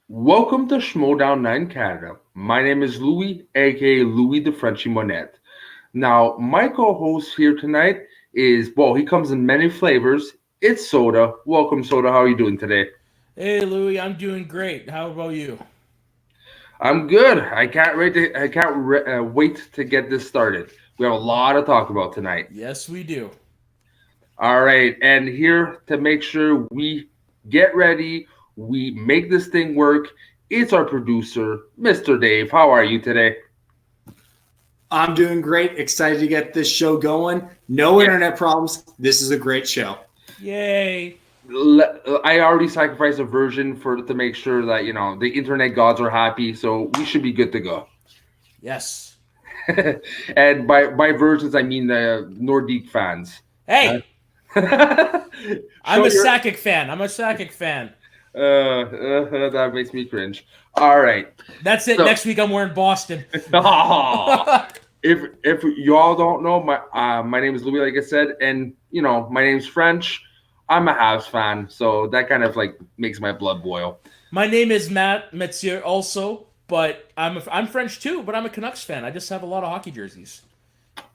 Welcome to Schmoedown Night in Canada. My name is Louis, aka Louis the Frenchy Monette. Now, my co-host here tonight is, well, he comes in many flavors. It's Soda. Welcome, Soda. How are you doing today? Hey Louie, I'm doing great. How about you? I'm good. I can't wait to get this started. We have a lot to talk about tonight. Yes, we do. All right, and here to make sure we get ready, we make this thing work. It's our producer, Mr. Dave. How are you today? I'm doing great. Excited to get this show going. No internet problems. This is a great show. Yay! I already sacrificed a version for to make sure that the internet gods are happy, so we should be good to go. Yes. And by versions, I mean the Nordique fans. Uh, Hey, I'm show a your Sakic fan. I'm a Sakic fan. that makes me cringe. All right, That's it. so Next week I'm wearing Boston. if you all don't know, my name is Louis, like I said, and my name's French. I'm a Habs fan, so that kind of like makes my blood boil. My name is Matt Metzier also, but I'm French too, but I'm a Canucks fan. I just have a lot of hockey jerseys.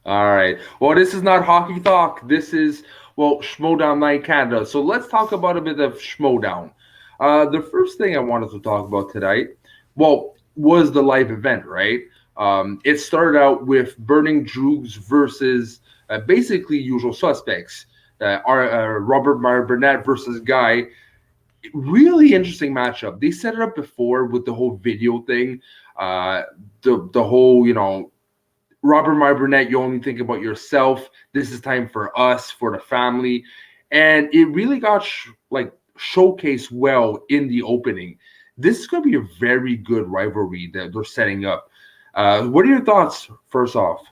All right. Well, this is not hockey talk. This is, well, Schmoedown Night Canada. So let's talk about a bit of Schmoedown. The first thing I wanted to talk about tonight, well, was the live event, right? It started out with Burning Droogs versus basically usual suspects. Robert Meyer Burnett versus Guy. Really interesting matchup. They set it up before with the whole video thing. Uh, the whole, Robert My Burnett, you only think about yourself. This is time for us, for the family. And it really got showcased well in the opening. This is going to be a very good rivalry that they're setting up. What are your thoughts, first off?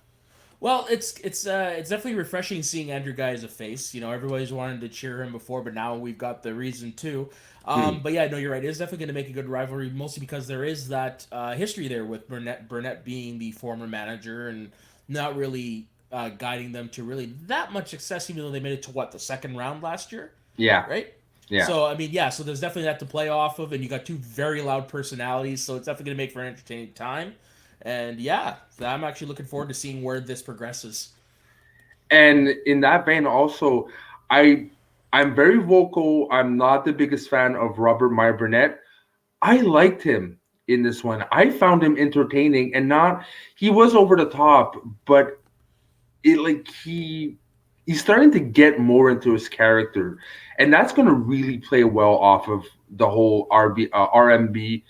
Well, it's definitely refreshing seeing Andrew Guy as a face. Everybody's wanted to cheer him before, but now we've got the reason to. Hmm. But yeah, no, you're right. It's definitely going to make a good rivalry, mostly because there is that history there with Burnett being the former manager and not really guiding them to really that much success, even though they made it to what, the second round last year, Yeah, right? yeah. So I mean, yeah. So there's definitely that to play off of, and you got two very loud personalities, so it's definitely going to make for an entertaining time. And yeah, so I'm actually looking forward to seeing where this progresses. And in that vein, also, I I'm very vocal. I'm not the biggest fan of Robert Meyer Burnett. I liked him in this one. I found him entertaining and not he was over the top, but it like he's starting to get more into his character, and that's going to really play well off of the whole RMB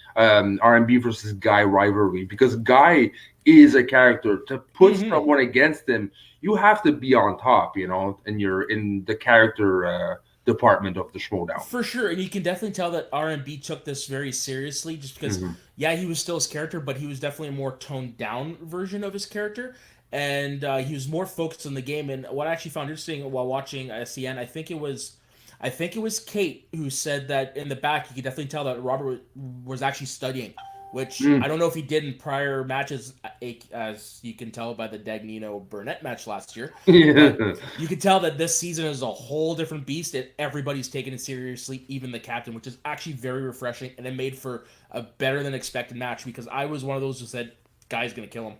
versus Guy rivalry because Guy is a character. To put Hmm. someone against him, you have to be on top, and you're in the character department of the Schmoedown. For sure, and you can definitely tell that R&B took this very seriously, just because, Hmm. yeah, he was still his character, but he was definitely a more toned down version of his character, and he was more focused on the game. And what I actually found interesting while watching SCN, I think it was Kate who said that in the back you could definitely tell that Robert was actually studying, which I don't know if he did in prior matches, as you can tell by the Dagnino Burnett match last year, but you can tell that this season is a whole different beast and everybody's taking it seriously, even the captain, which is actually very refreshing, and it made for a better than expected match because I was one of those who said, guy's gonna kill him.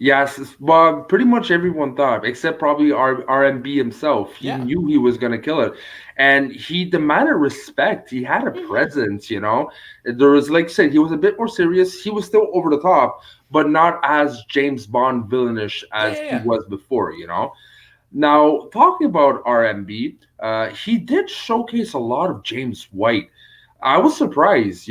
Yes, well, pretty much everyone thought, except probably RMB himself. He Yeah. knew he was going to kill it. And he demanded respect. He had a Hmm. presence, you know. There was, like I said, he was a bit more serious. He was still over the top, but not as James Bond villainish Yeah, as yeah, he yeah. was before. Now, talking about RMB, he did showcase a lot of James White. I was surprised,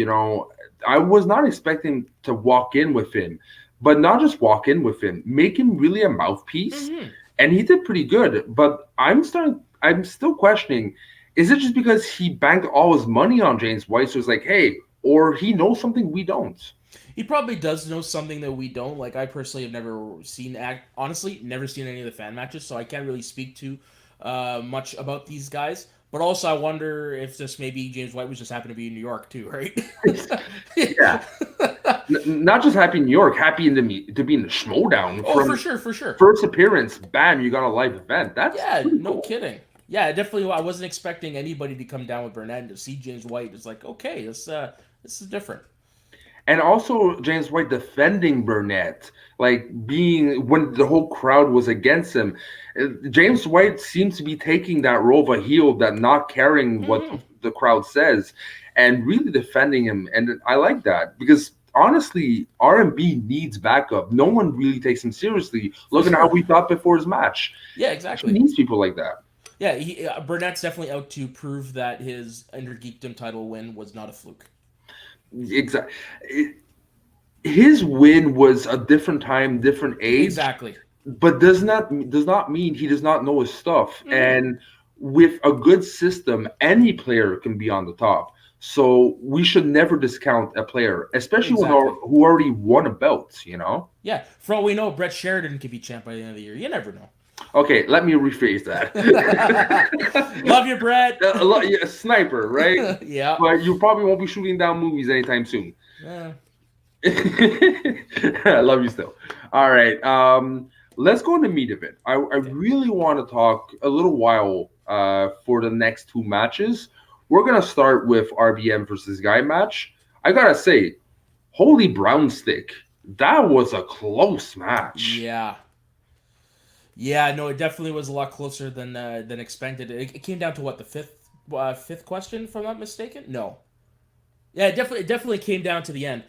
I was not expecting to walk in with him, but not just walk in with him, make him really a mouthpiece, Hmm. and he did pretty good. But I'm still questioning, is it just because he banked all his money on James White, so it's like, hey, or he knows something we don't? He probably does know something that we don't. Like, I personally have never seen honestly, never seen any of the fan matches, so I can't really speak to much about these guys. But also, I wonder if this maybe James White was just happened to be in New York too, right? Yeah, not just happy in New York, happy to be in the Schmoedown Oh, for from sure, for sure. first appearance. Bam, you got a live event. That's Yeah, pretty no cool. kidding. Yeah, definitely. I wasn't expecting anybody to come down with Burnett and to see James White. It's like, okay, This is different. And also James White defending Burnett, like being when the whole crowd was against him. James White seems to be taking that role of a heel, that not caring what the crowd says, and really defending him. And I like that because honestly, R&B needs backup. No one really takes him seriously. Look at how we thought before his match. Yeah, exactly. He needs people like that. Yeah, Burnett's definitely out to prove that his Under Geekdom title win was not a fluke. Exactly. His win was a different time, different age. Exactly. But does not mean he does not know his stuff. And with a good system, any player can be on the top. So we should never discount a player, especially who already won a belt, you know? Yeah. For all we know, Brett Sheridan could be champ by the end of the year. You never know. Okay, let me rephrase that. Love you, Brett. A sniper, right? Yeah. But you probably won't be shooting down movies anytime soon. Yeah. I love you still. All right. Let's go into meat of it. I really want to talk a little while for the next two matches. We're going to start with RBM versus Guy match. I got to say, holy brown stick. That was a close match. Yeah. Yeah, no, it definitely was a lot closer than expected. It came down to what, the fifth question, if I'm not mistaken? No. Yeah, it definitely came down to the end.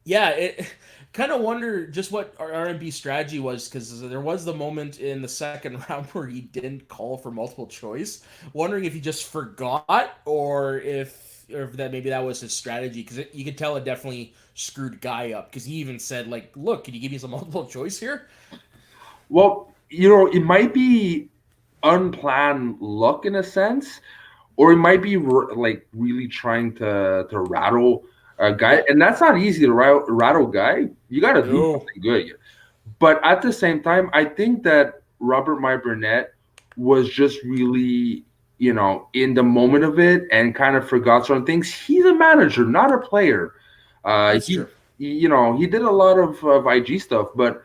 Yeah, it kind of wonder just what our R&B strategy was, because there was the moment in the second round where he didn't call for multiple choice. Wondering if he just forgot or if that maybe that was his strategy, because you could tell it definitely screwed Guy up, because he even said, like, look, can you give me some multiple choice here? Well, you know, it might be unplanned luck in a sense, or it might be like really trying to rattle a Guy, and that's not easy to rattle Guy. You got to do something good. But at the same time, I think that Robert My Burnett was just really, you know, in the moment of it and kind of forgot certain things. He's a manager, not a player. That's true. You know, he did a lot of IG stuff, but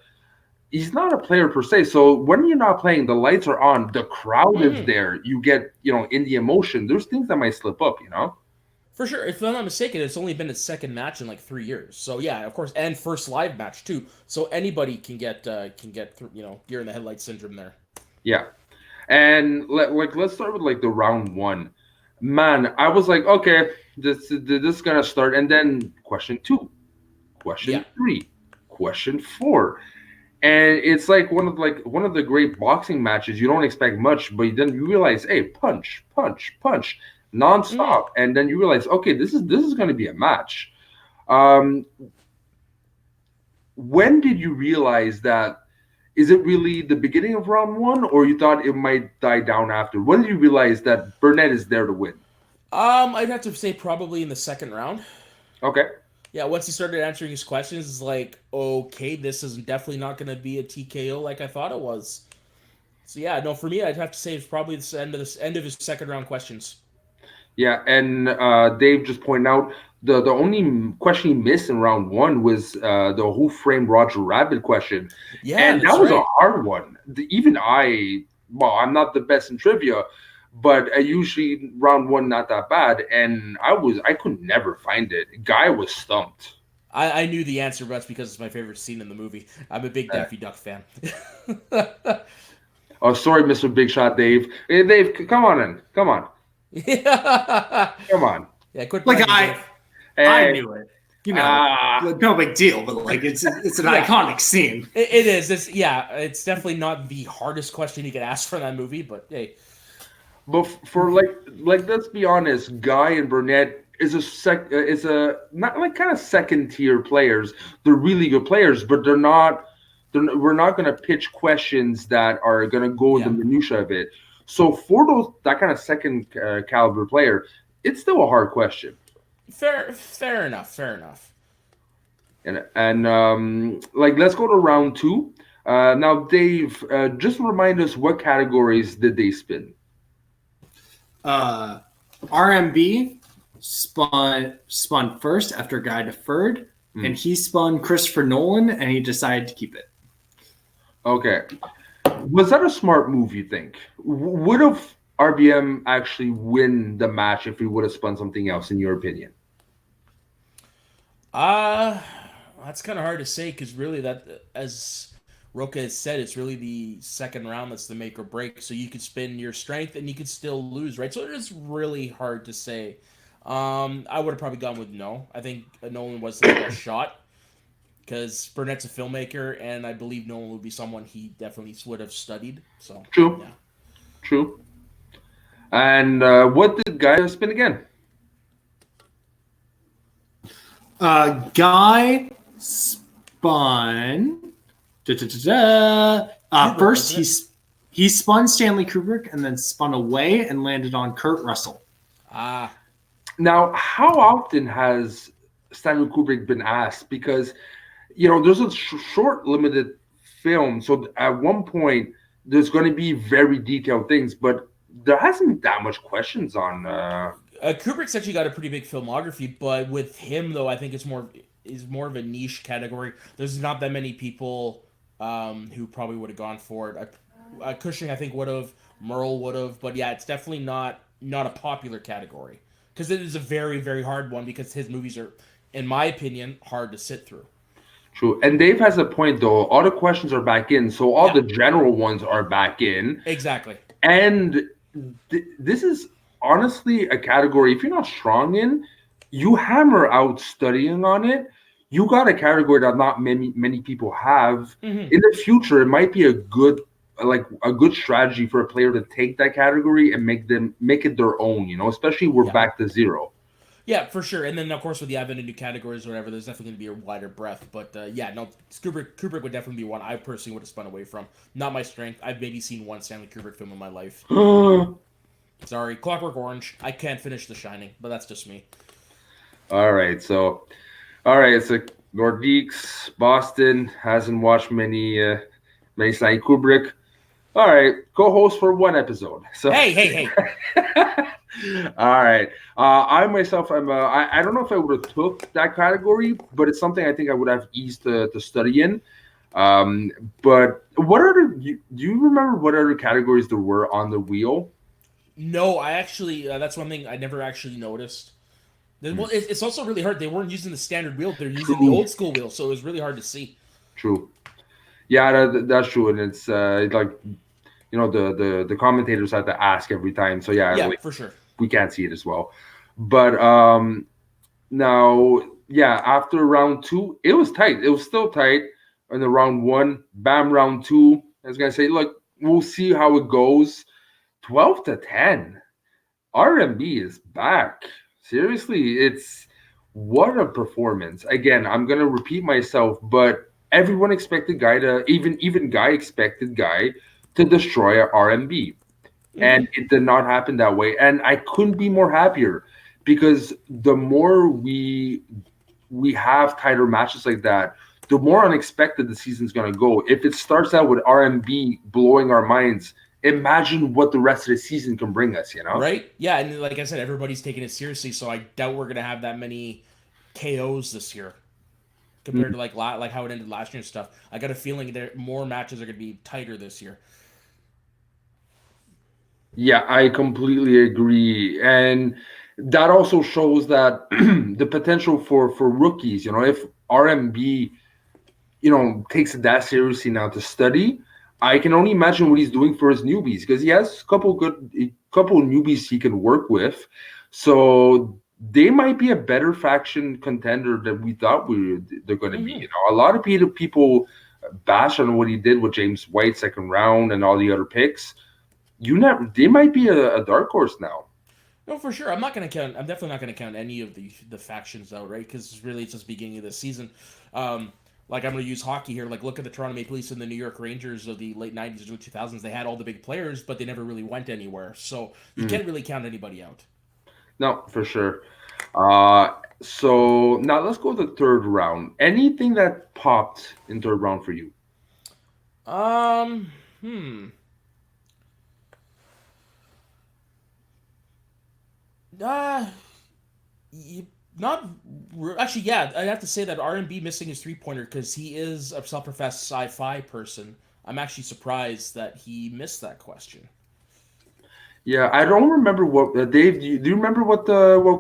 he's not a player per se. So when you're not playing, the lights are on, the crowd is there. You get, you know, in the emotion. There's things that might slip up, you know? For sure. If I'm not mistaken, it's only been his second match in like 3 years. So yeah, of course, and first live match too. So anybody can get you know, deer in the headlights syndrome there. Yeah. And let's start with like the round one. Man, I was like, okay, this is gonna start, and then question 2, question 3, question 4. And it's like one of the great boxing matches. You don't expect much, but then you realize, hey, punch, punch, punch, nonstop, and then you realize, okay, this is going to be a match. When did you realize that? Is it really the beginning of round 1, or you thought it might die down after? When did you realize that Burnett is there to win? I'd have to say probably in the second round. Okay. Yeah, once he started answering his questions, it's like, okay, this is definitely not going to be a TKO like I thought it was. So yeah, no, for me, I'd have to say it's probably the end of his second round questions. Yeah, and Dave just pointed out the only question he missed in round 1 was the Who Framed Roger Rabbit question. Yeah, and that was a hard one. I'm not the best in trivia, but usually round 1 not that bad, and I could never find it. Guy was stumped. I knew the answer, but that's because it's my favorite scene in the movie. I'm a big Daffy Duck fan. Oh, sorry, Mr. Big Shot Dave. Hey, Dave, come on in. Come on. Come on. Yeah, quick. Like I knew it. You know, no big deal, but like it's an iconic scene. It is. It's definitely not the hardest question you could ask for that movie, but hey. But for like let's be honest, Guy and Burnett is a not like kind of second tier players. They're really good players, but we're not going to pitch questions that are going to go in the minutia of it. So for that kind of second caliber player, it's still a hard question. Fair enough. And let's go to round 2. Now, Dave, just remind us, what categories did they spin? RMB spun first after Guy deferred, and he spun Christopher Nolan, and he decided to keep it. Okay. Was that a smart move, you think? Would have RBM actually win the match if he would have spun something else, in your opinion? That's kind of hard to say because really that, as Roca has said, it's really the second round that's the make or break. So you could spin your strength and you could still lose, right? So it is really hard to say. I would have probably gone with no. I think Nolan was the best shot because Burnett's a filmmaker, and I believe Nolan would be someone he definitely would have studied. So True. yeah. True. And what did Guy spin again? Guy spun. First, he spun Stanley Kubrick and then spun away and landed on Kurt Russell. Now, how often has Stanley Kubrick been asked? Because, there's a short, limited film. So at one point, there's going to be very detailed things, but there hasn't that much questions on. Kubrick's actually got a pretty big filmography, but with him though, I think it's more of a niche category. There's not that many people who probably would have gone for it. Cushing, I think, would have. Merle would have, but yeah, it's definitely not a popular category because it is a very, very hard one because his movies are, in my opinion, hard to sit through. True. And Dave has a point, though. All the questions are back in, so all the general ones are back in. Exactly. And this is honestly a category, if you're not strong in, you hammer out studying on it. You got a category that not many people have. Mm-hmm. In the future, it might be a good strategy for a player to take that category and make it their own, especially we're back to zero. Yeah, for sure. And then, of course, with the advent of new categories or whatever, there's definitely going to be a wider breadth. But, Kubrick would definitely be one I personally would have spun away from. Not my strength. I've maybe seen one Stanley Kubrick film in my life. Sorry, Clockwork Orange. I can't finish The Shining, but that's just me. All right, so Nordiques, Boston, hasn't watched many Stanley Kubrick. All right, co-host for one episode. So hey. All right. I myself, I don't know if I would have took that category, but it's something I think I would have eased to study in. But do you remember what other categories there were on the wheel? No, I actually, that's one thing I never actually noticed. Well, it's also really hard. They weren't using the standard wheel. They're using the old school wheel, so it was really hard to see. True. Yeah, that's true. And it's the commentators had to ask every time. So yeah, for sure. We can't see it as well. But now, after round 2, it was tight. It was still tight. In the round 1, bam, round 2. I was going to say, look, we'll see how it goes. 12-10. R&B is back. Seriously, what a performance. Again, I'm going to repeat myself, but everyone expected Guy to, even Guy expected Guy to destroy R&B. And it did not happen that way. And I couldn't be more happier because the more we have tighter matches like that, the more unexpected the season's going to go. If it starts out with R&B blowing our minds, imagine what the rest of the season can bring us, Right? Yeah, and like I said, everybody's taking it seriously, so I doubt we're going to have that many KOs this year compared to like how it ended last year and stuff. I got a feeling more matches are going to be tighter this year. Yeah, I completely agree. And that also shows that the potential for rookies, if RMB, takes it that seriously now to study, I can only imagine what he's doing for his newbies because he has a couple newbies he can work with. So they might be a better faction contender than we thought they're going to be. A lot of people bash on what he did with James White second round and all the other picks. They might be a dark horse now. No, for sure. I'm definitely not going to count any of the factions out, right? Because really, it's just the beginning of the season. I'm going to use hockey here. Like, look at the Toronto Maple Leafs and the New York Rangers of the late 90s, early 2000s. They had all the big players, but they never really went anywhere. So you can't really count anybody out. No, for sure. So now let's go to the third round. Anything that popped in third round for you? Not actually. Yeah, I'd have to say that R&B missing his 3-pointer because he is a self-professed sci-fi person. I'm actually surprised that he missed that question. Yeah, I don't remember what Dave. Do you remember what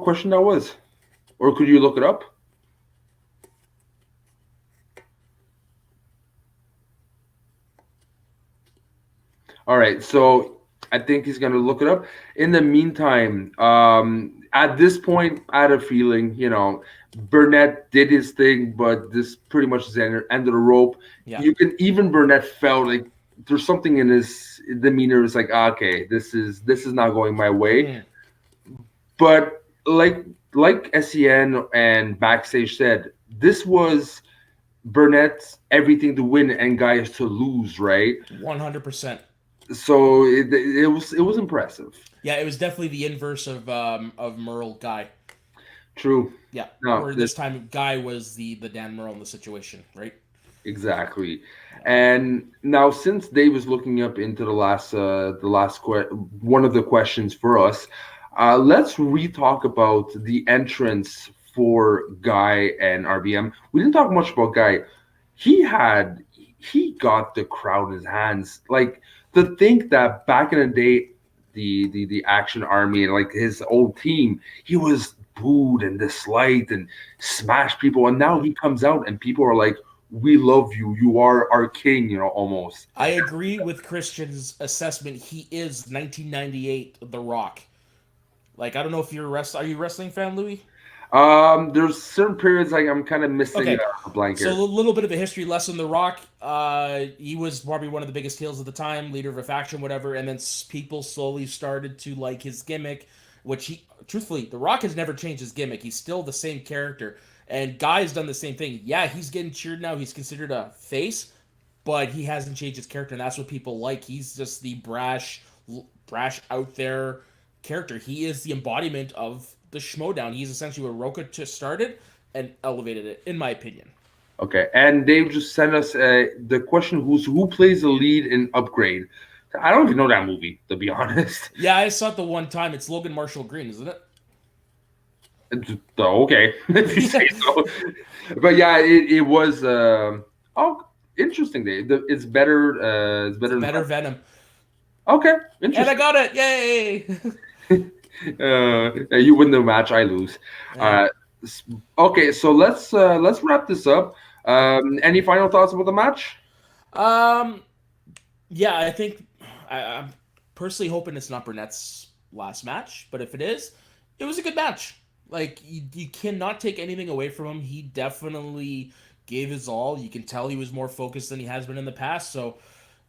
question that was, or could you look it up? All right, so I think he's gonna look it up. In the meantime, at this point, I had a feeling, Burnett did his thing, but this pretty much is the end of the rope. Yeah. Even Burnett felt like there's something in his demeanor. It's like, okay, this is not going my way. Mm. But like Sen and backstage said, this was Burnett's everything to win and guys to lose, right? 100%. So it was impressive. Yeah, it was definitely the inverse of Merle Guy. True. Yeah. No, Where this time Guy was the Dan Merle in the situation, right? exactly. And now, since Dave is looking up into one of the questions for us, let's re-talk about the entrance for Guy and RBM. We didn't talk much about Guy. He got the crowd in his hands. Like, to think that back in the day, the Action Army and like his old team, he was booed and disliked and smashed people, and now he comes out and people are like, "We love you. You are our king." Almost. I agree with Christian's assessment. He is 1998 The Rock. Like, I don't know if you're Are you a wrestling fan, Louis? There's certain periods like I'm kind of missing Okay. a blank So here. a little bit of a history lesson. The Rock, he was probably one of the biggest heels at the time, leader of a faction, whatever. And then people slowly started to like his gimmick, which truthfully, The Rock has never changed his gimmick. He's still the same character. And Guy's done the same thing. Yeah, he's getting cheered now. He's considered a face, but he hasn't changed his character, and that's what people like. He's just the brash out there character. He is the embodiment of the Schmoedown. He's essentially what Roka just started and elevated it, in my opinion. Okay, and Dave just sent us the question: who plays the lead in Upgrade? I don't even know that movie, to be honest. Yeah, I saw it the one time. It's Logan Marshall Green, isn't it? Okay, if you say so. But yeah, it was. Interesting, Dave. It's better. It's better. Better Venom. Okay, And I interesting. got it! Yay! You win the match, I lose. Yeah. Okay, so let's wrap this up. Any final thoughts about the match? Yeah, I think I'm personally hoping it's not Burnett's last match, but if it is, it was a good match. Like, you cannot take anything away from him. He definitely gave his all. You can tell he was more focused than he has been in the past. So,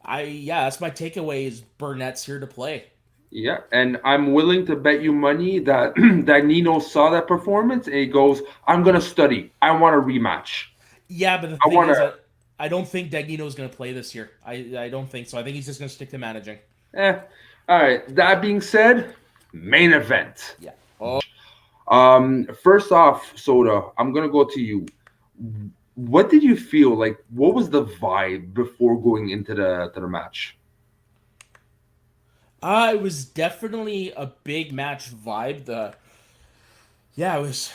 that's my takeaway is Burnett's here to play. Yeah, and I'm willing to bet you money that that Nino saw that performance and he goes, "I'm gonna study. I want a rematch." Yeah, but the I thing want is to. that I don't think Dagnino's going to play this year. I don't think so. I think he's just going to stick to managing. All right. That being said, main event. Yeah. Oh. First off, Soda, I'm gonna go to you. What did you feel like? What was the vibe before going into the match? It was definitely a big match vibe. It was.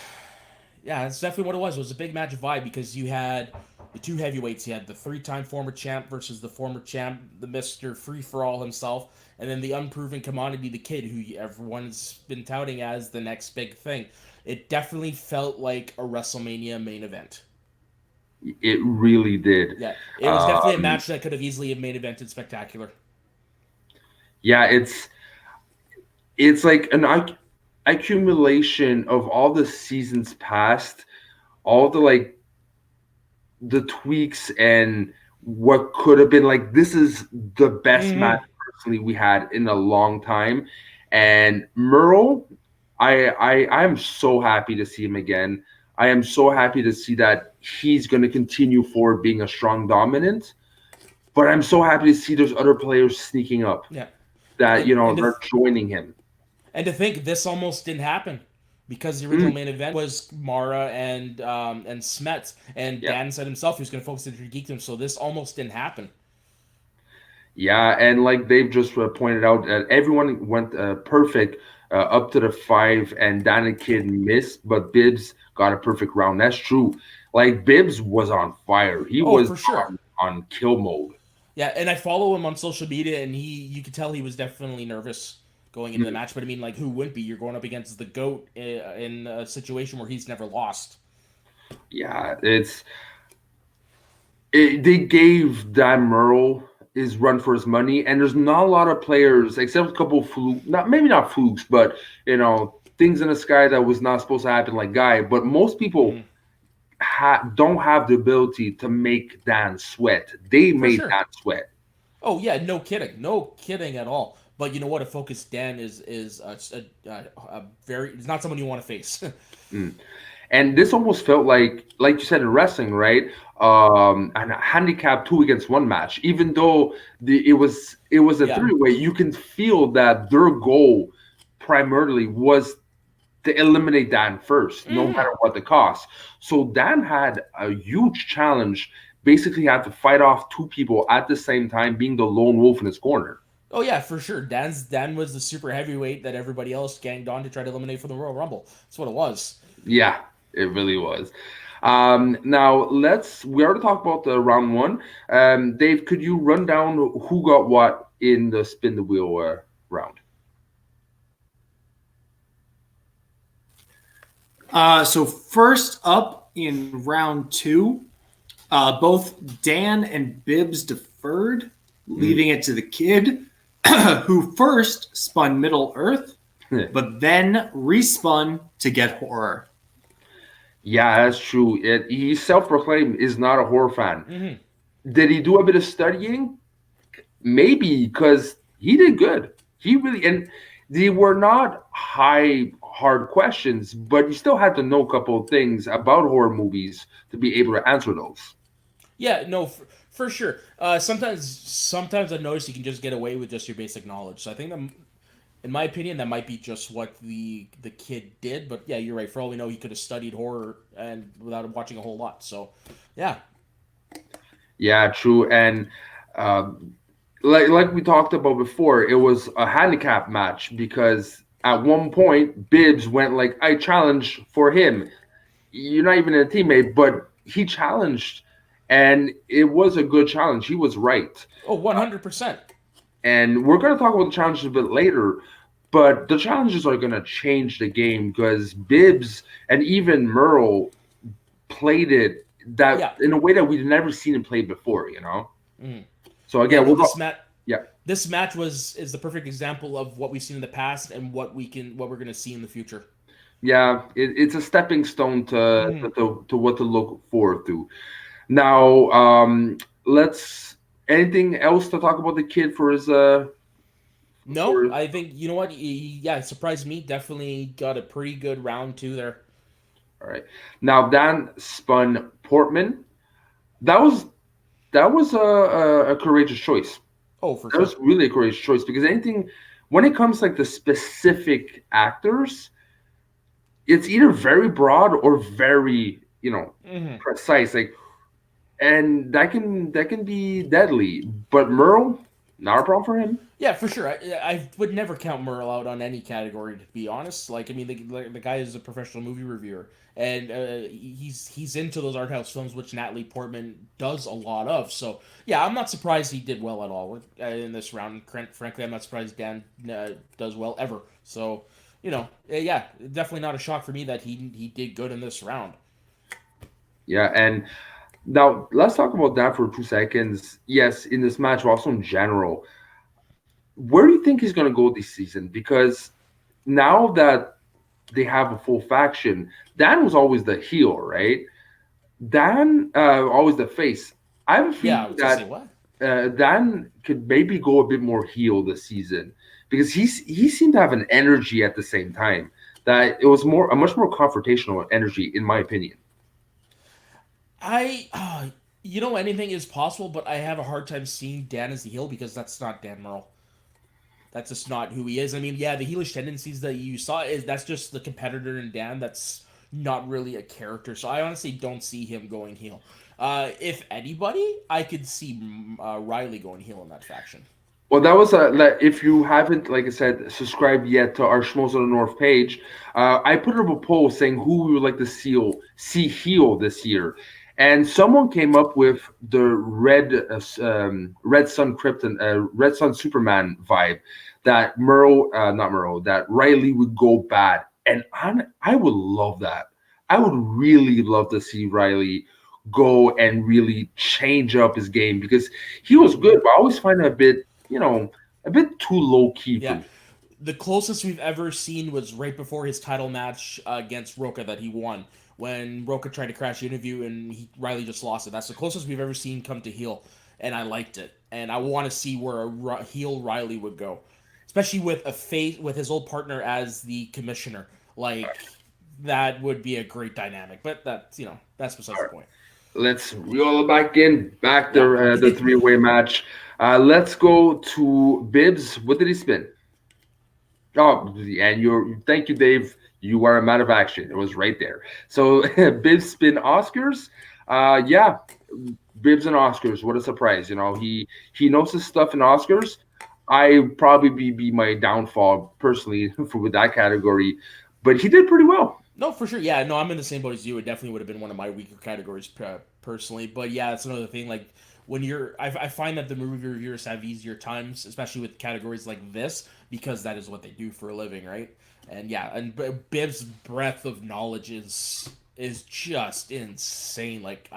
Yeah, that's definitely what it was. It was a big match vibe because you had the two heavyweights. You had the three-time former champ versus the former champ, the Mr. Free-for-all himself, and then the unproven commodity, the Kid, who everyone's been touting as the next big thing. It definitely felt like a WrestleMania main event. It really did. Yeah, it was definitely a match that could have easily have main evented spectacular. Yeah, it's like an accumulation of all the seasons past, all the tweaks and what could have been. Like, this is the best match personally we had in a long time. And Merle, I'm so happy to see him again. I am so happy to see that he's going to continue forward being a strong dominant. But I'm so happy to see there's other players sneaking up Yeah, that and are joining him. and to think this almost didn't happen because the original main event was Mara and Smets, and Yeah. Dan said himself he was going to focus on Geekdom, so this almost didn't happen. Yeah, and like they've just pointed out, everyone went perfect up to the 5, and Dan and Kid missed, but Bibbs got a perfect round. That's true. Like, Bibbs was on fire. He was for sure. on kill mode. Yeah, and I follow him on social media, and you could tell he was definitely nervous going into the match. But I mean, like, who wouldn't be? You're going up against the GOAT in a situation where he's never lost. Yeah, they gave Dan Merle is run for his money, and there's not a lot of players except a couple of not flukes, but things in the sky that was not supposed to happen, like Guy. But most people don't have the ability to make Dan sweat. They made Dan sweat. Oh yeah, no kidding at all. But you know what? A focused Dan is a very. It's not someone you want to face. And this almost felt like you said in wrestling, right? A handicap 2-against-1 match. Even though it was a three-way, you can feel that their goal primarily was to eliminate Dan first, no matter what the cost. So Dan had a huge challenge. Basically, had to fight off two people at the same time, being the lone wolf in his corner. Oh yeah, for sure. Dan was the super heavyweight that everybody else ganged on to try to eliminate from the Royal Rumble. That's what it was. Yeah, it really was. Now we already talked about the round one. Dave, could you run down who got what in the spin the wheel round? So first up in round 2, both Dan and Bibbs deferred, leaving it to the kid, who first spun Middle Earth, but then respun to get horror. Yeah, that's true. He self-proclaimed is not a horror fan. Did he do a bit of studying? Maybe, because he did good. He really, and they were not hard questions, but you still had to know a couple of things about horror movies to be able to answer those. Yeah, no, for sure. Sometimes I notice you can just get away with just your basic knowledge. So I think that, in my opinion, that might be just what the kid did. But yeah, you're right. For all we know, he could have studied horror and without watching a whole lot. So yeah. Yeah, true. And like we talked about before, it was a handicap match because at one point Bibbs went like, I challenge for him. You're not even a teammate, but he challenged, and it was a good challenge. He was right. Oh, 100%. And we're going to talk about the challenges a bit later, but the challenges are going to change the game because Bibbs and even Merle played it in a way that we've never seen him play before, So again, this match is the perfect example of what we've seen in the past and what we're going to see in the future. Yeah, it's a stepping stone to what to look forward to. Now, anything else to talk about the kid for his? No, I think you know what. It surprised me. Definitely got a pretty good round 2 there. All right. Now Dan spun Portman. That was a courageous choice. Oh, for sure. That was really a courageous choice because when it comes like the specific actors, it's either very broad or very precise. Like, and that can be deadly. But Merle, not a problem for him. Yeah, for sure. I would never count Merle out on any category, to be honest. Like, I mean, the guy is a professional movie reviewer, and he's into those art house films, which Natalie Portman does a lot of. So, yeah, I'm not surprised he did well at all in this round. Frankly, I'm not surprised Dan does well ever. So, yeah, definitely not a shock for me that he did good in this round. Yeah, and now let's talk about that for 2 seconds. Yes, in this match, also in general. Where do you think he's going to go this season? Because now that they have a full faction, Dan was always the heel, right? Dan always the face. I have a feeling that Dan could maybe go a bit more heel this season because he seemed to have an energy at the same time that it was a much more confrontational energy, in my opinion. Anything is possible, but I have a hard time seeing Dan as the heel because that's not Dan Merle. That's just not who he is. I mean, yeah, the heelish tendencies that you saw that's just the competitor in Dan. That's not really a character. So I honestly don't see him going heel. If anybody, I could see Riley going heel in that faction. Well, that was if you haven't, like I said, subscribed yet to our Schmoes on the North page, I put up a poll saying who we would like to see heel this year. And someone came up with the Red Sun Superman vibe that that Riley would go bad. And I would love that. I would really love to see Riley go and really change up his game because he was good, but I always find him a bit, a bit too low key for Yeah. me. The closest we've ever seen was right before his title match against Roca that he won. When Roca tried to crash the interview and Riley just lost it. That's the closest we've ever seen come to heel, and I liked it. And I want to see where a heel Riley would go, especially with with his old partner as the commissioner. Like that would be a great dynamic. But that's besides the point. Let's reel it back Yeah. the three-way match. Let's go to Bibbs. What did he spin? Oh, and thank you, Dave. You are a man of action. It was right there. So Bibbs spin Oscars. Yeah, Bibbs and Oscars. What a surprise! He knows his stuff in Oscars. I probably be my downfall personally for with that category, but he did pretty well. No, for sure. Yeah, no, I'm in the same boat as you. It definitely would have been one of my weaker categories personally. But yeah, that's another thing. Like when I find that the movie reviewers have easier times, especially with categories like this, because that is what they do for a living, right? And yeah, and Bibb's breadth of knowledge is just insane. Like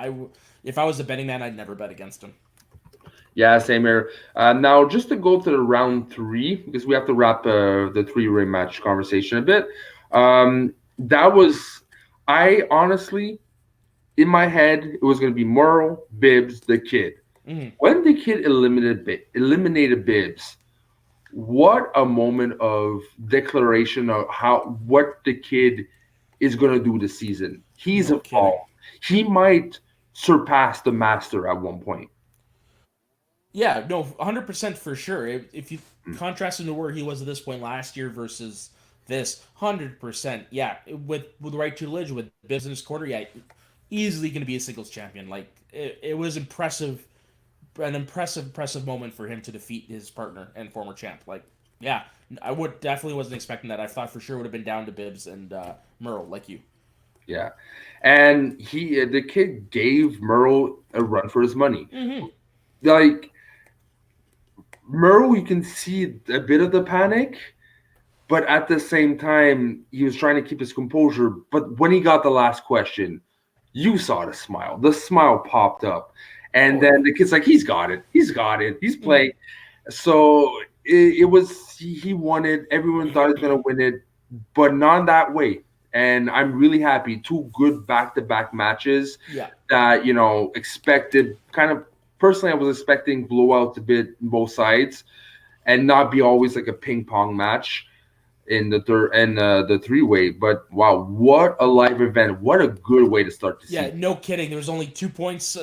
if I was a betting man, I'd never bet against him. Yeah, same here. Now, just to go to the round three, because we have to wrap the three-way match conversation a bit. That was, I honestly, in my head, it was going to be Merle, Bibbs, the kid. Mhm. When the kid eliminated Bibbs, what a moment of declaration of what the kid is going to do this season. He's No kidding. evolved. He might surpass the master at one point. Yeah, no, 100% for sure. If you contrast him to where he was at this point last year versus this, 100%. Yeah, with the right tutelage, with Bibbs in his quarter, yeah, easily going to be a singles champion. Like it was an impressive moment for him to defeat his partner and former champ. Like, yeah, I would definitely wasn't expecting that. I thought for sure would have been down to Bibbs and Merle, like you. Yeah, and the kid gave Merle a run for his money. Mm-hmm. Like Merle, you can see a bit of the panic, but at the same time, he was trying to keep his composure. But when he got the last question, you saw the smile. The smile popped up, and then the kid's like, "He's got it. He's got it. He's playing." So it was he won it. Everyone thought he was gonna win it, but not that way. And I'm really happy. Two good back-to-back matches Yeah. that expected kind of personally. I was expecting blowouts a bit on both sides, and not be always like a ping pong match in the third and the three-way. But wow, what a live event! What a good way to start the Yeah, season. no kidding. There was only 2 points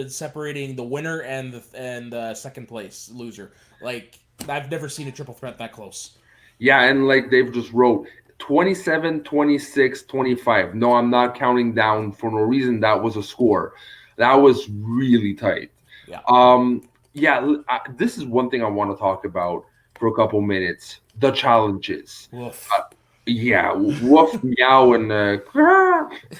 separating the winner and the second place loser. Like I've never seen a triple threat that close. Yeah, and like they've just wrote 27, 26, 25. No, I'm not counting down for no reason. That was a score. That was really tight. Yeah. Yeah, this is one thing I want to talk about for a couple minutes. The challenges. Woof. Yeah, woof, meow, and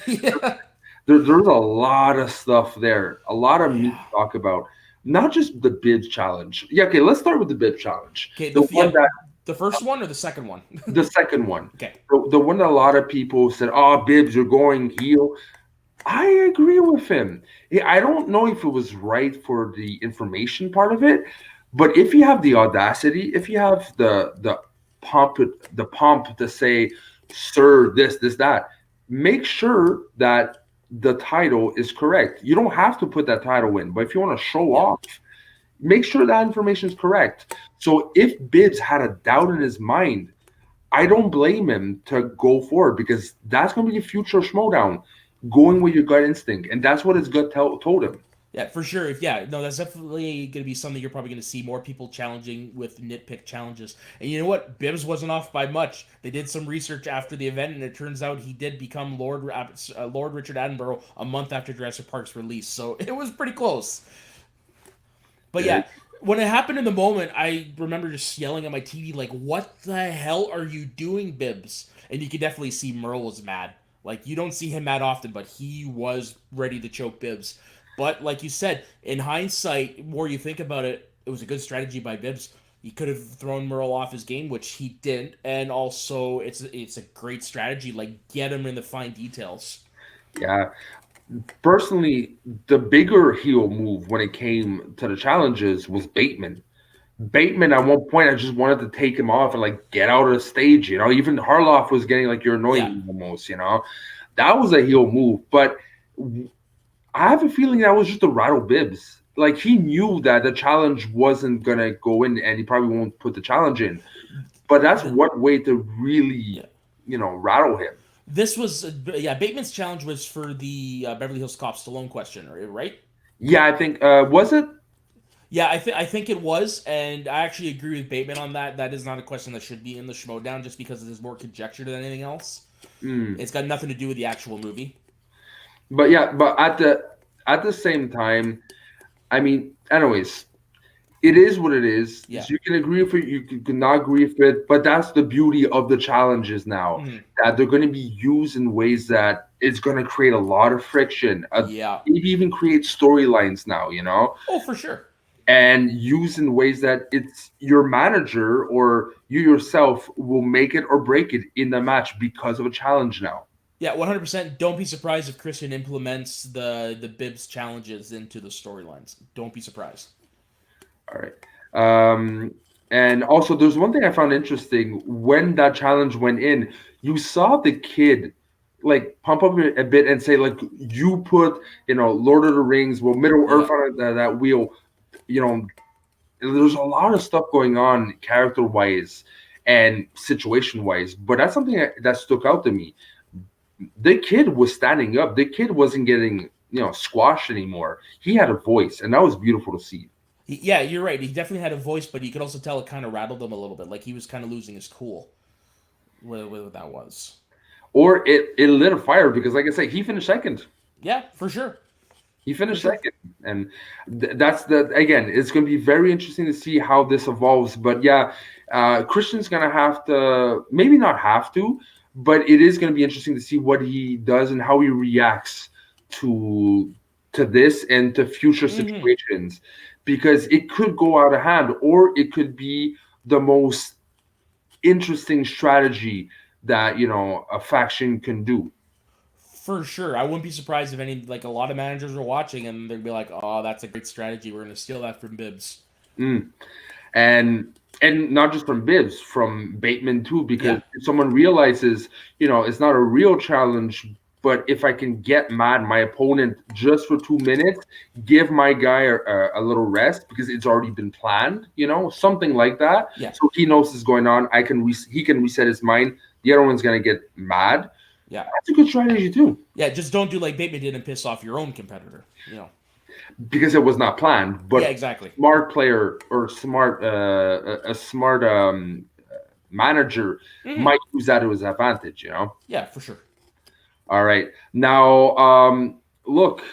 Yeah. there's a lot of stuff there. A lot of meat to talk about. Not just the bib challenge. Yeah, okay, let's start with the bib challenge. Okay, The one that the first one or the second one? the second one. Okay. The one that a lot of people said, "Oh, Bibbs, you're going heel." I agree with him. I don't know if it was right for the information part of it, but if you have the audacity, if you have the pomp to say, "Sir, this, that," make sure that the title is correct. You don't have to put that title in, but if you want to show off, make sure that information is correct. So if Bibbs had a doubt in his mind, I don't blame him to go forward because that's going to be the future of Schmoedown, going with your gut instinct, and that's what his gut told him. Yeah, for sure. No, that's definitely going to be something you're probably going to see more people challenging with nitpick challenges. And you know what? Bibbs wasn't off by much. They did some research after the event, and it turns out he did become Lord Richard Attenborough a month after Jurassic Park's release. So it was pretty close. But yeah, when it happened in the moment, I remember just yelling at my TV, like, "What the hell are you doing, Bibbs?" And you could definitely see Merle was mad. Like, you don't see him mad often, but he was ready to choke Bibbs. But like you said, in hindsight, the more you think about it, it was a good strategy by Bibbs. He could have thrown Merle off his game, which he didn't, and also it's a great strategy. Like, get him in the fine details. Yeah. personally, the bigger heel move when it came to the challenges was Bateman. Bateman, at one point, I just wanted to take him off and like get out of the stage. Even Harloff was getting like, you're Yeah. annoying me almost. That was a heel move, but I have a feeling that was just to rattle Bibbs. Like he knew that the challenge wasn't gonna go in, and he probably won't put the challenge in. But that's one way to really, rattle him. This was Bateman's challenge was for the Beverly Hills Cop Stallone question, right? Yeah, I think was it? Yeah, I think it was, and I actually agree with Bateman on that. That is not a question that should be in the Schmoedown, just because it is more conjecture than anything else. It's got nothing to do with the actual movie. But yeah, but at the same time, I mean, anyways, it is what it is. Yeah. So you can agree with it, you can not agree with it, but that's the beauty of the challenges now, that they're going to be used in ways that it's going to create a lot of friction. Maybe even create storylines now, Oh, for sure. And use in ways that it's your manager or you yourself will make it or break it in the match because of a challenge now. Yeah, 100%. Don't be surprised if Christian implements the Bibbs challenges into the storylines. Don't be surprised. All right. And also, there's one thing I found interesting. When that challenge went in, you saw the kid like pump up a bit and say, like, you put, Lord of the Rings, Middle Earth on that wheel. There's a lot of stuff going on character-wise and situation-wise, but that's something that stuck out to me. The kid was standing up. The kid wasn't getting, squashed anymore. He had a voice, and that was beautiful to see. Yeah, you're right. He definitely had a voice, but you could also tell it kind of rattled him a little bit. Like he was kind of losing his cool. What that was. Or it lit a fire because, like I said, he finished second. Yeah, for sure. He finished second. And that's again, it's going to be very interesting to see how this evolves. But yeah, Christian's going to have to, maybe not have to, but it is going to be interesting to see what he does and how he reacts to this and to future situations. Because it could go out of hand, or it could be the most interesting strategy that a faction can do. For sure, I wouldn't be surprised if a lot of managers are watching and they'd be like, "Oh, that's a great strategy. We're going to steal that from Bibbs." And not just from Bibbs, from Bateman too, because if someone realizes, it's not a real challenge. But if I can get mad my opponent just for 2 minutes, give my guy a little rest because it's already been planned, something like that. Yeah. So he knows what's going on. He can reset his mind. The other one's gonna get mad. Yeah, that's a good strategy too. Yeah, just don't do like Bateman did and piss off your own competitor. Because it was not planned. But yeah, exactly. Smart player or smart manager might use that to his advantage. Yeah, for sure. All right. Now, look,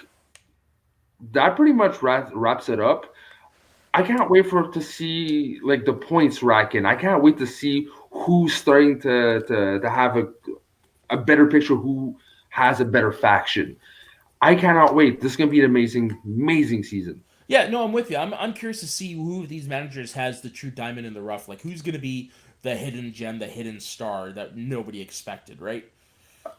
that pretty much wraps it up. I can't wait to see like the points racking. I can't wait to see who's starting to have a better picture, who has a better faction. I cannot wait. This is going to be an amazing season. Yeah, no, I'm with you. I'm curious to see who of these managers has the true diamond in the rough. Like, who's going to be the hidden gem, the hidden star that nobody expected, right?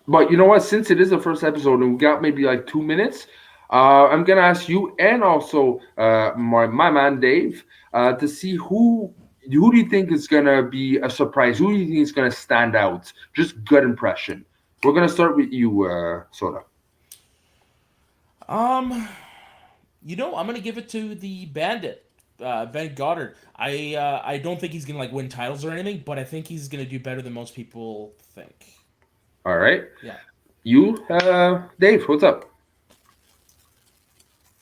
But you know what? Since it is the first episode and we got maybe like 2 minutes, I'm going to ask you and also my man Dave to see who do you think is going to be a surprise? Who do you think is going to stand out? Just gut impression. We're going to start with you, Soda. I'm going to give it to the Bandit, Ben Goddard. I don't think he's going to like win titles or anything, but I think he's going to do better than most people think. All right. Yeah. You, Dave, what's up?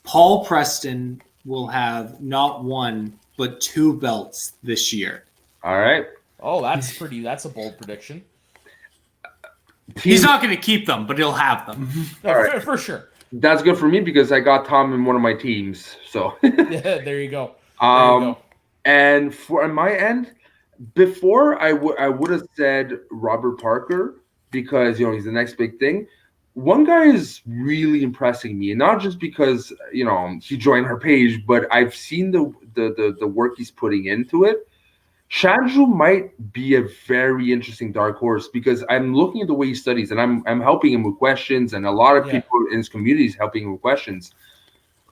Paul Preston will have not one, but 2 belts this year. All right. Oh, that's a bold prediction. He's not going to keep them, but he'll have them. No, all right. For sure. That's good for me because I got Tom in one of my teams. So yeah, there you go. And for my end, before I would have said Robert Parker because he's the next big thing. One guy is really impressing me, and not just because he joined our page, but I've seen the work he's putting into it. Shandru might be a very interesting dark horse because I'm looking at the way he studies, and I'm helping him with questions, and a lot of Yeah. people in his community is helping him with questions.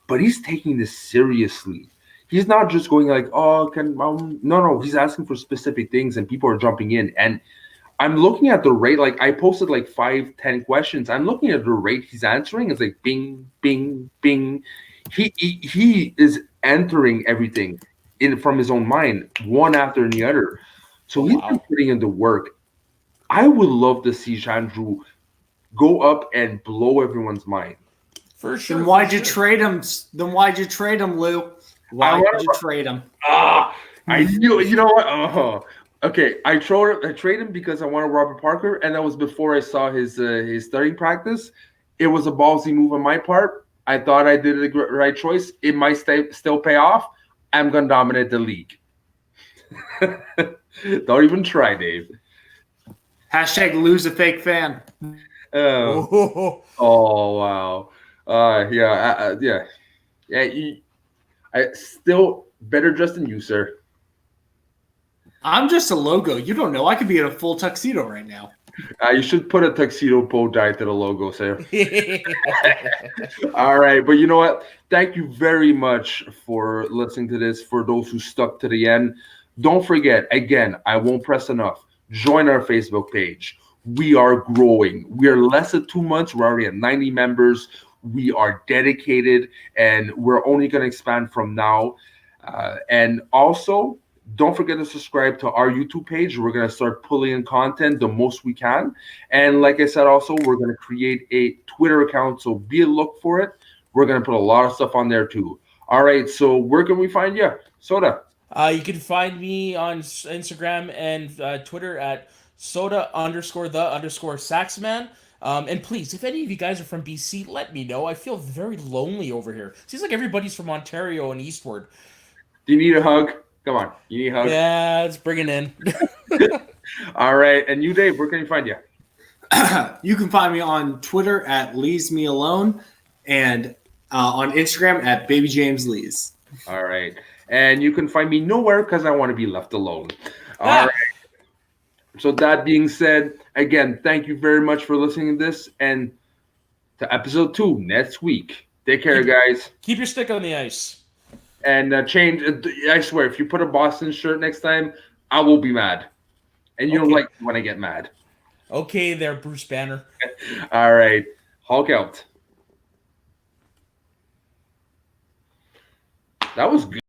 But he's taking this seriously. He's not just going like, "Oh, can no." He's asking for specific things, and people are jumping in. And I'm looking at the rate. Like I posted like 5, 10 questions. I'm looking at the rate he's answering. It's like bing, bing, bing. He is entering everything in from his own mind, one after the other. So Oh, he's been wow. putting in the work. I would love to see Chandru go up and blow everyone's mind. For sure. Then for why'd you sure. trade him? Then why'd you trade him, Lou? Why'd you trade him? I knew. You know what? Okay. I traded him because I wanted Robert Parker, and that was before I saw his starting practice. It was a ballsy move on my part. I thought I did the right choice. It might still pay off. I'm gonna dominate the league. Don't even try, Dave. Hashtag lose a fake fan. Oh. Wow. Yeah. I still better dressed than you, sir. I'm just a logo. You don't know. I could be in a full tuxedo right now. You should put a tuxedo bow tie to the logo, sir. All right, but you know what? Thank you very much for listening to this. For those who stuck to the end, don't forget. Again, I won't press enough. Join our Facebook page. We are growing. We are less than 2 months. We're already at 90 members. We are dedicated, and we're only going to expand from now. And also, don't forget to subscribe to our YouTube page. We're going to start pulling in content the most we can. And like I said, also, we're going to create a Twitter account. So be a look for it. We're going to put a lot of stuff on there too. All right. So where can we find you? Soda. You can find me on Instagram and Twitter at soda_the_saxman. And please, if any of you guys are from BC, let me know. I feel very lonely over here. Seems like everybody's from Ontario and eastward. Do you need a hug? Come on. You need a hug? Yeah, let's bring it in. All right. And you, Dave, where can you find you? You can find me on Twitter at Leaves Me Alone and on Instagram at Baby James Lees. All right. And you can find me nowhere because I want to be left alone. All right. So that being said, again, thank you very much for listening to this. And to episode 2 next week. Take care, guys. Keep your stick on the ice. And change. I swear, if you put a Boston shirt next time, I will be mad. And you don't like when I get mad. Okay there, Bruce Banner. All right. Hulk out. That was good.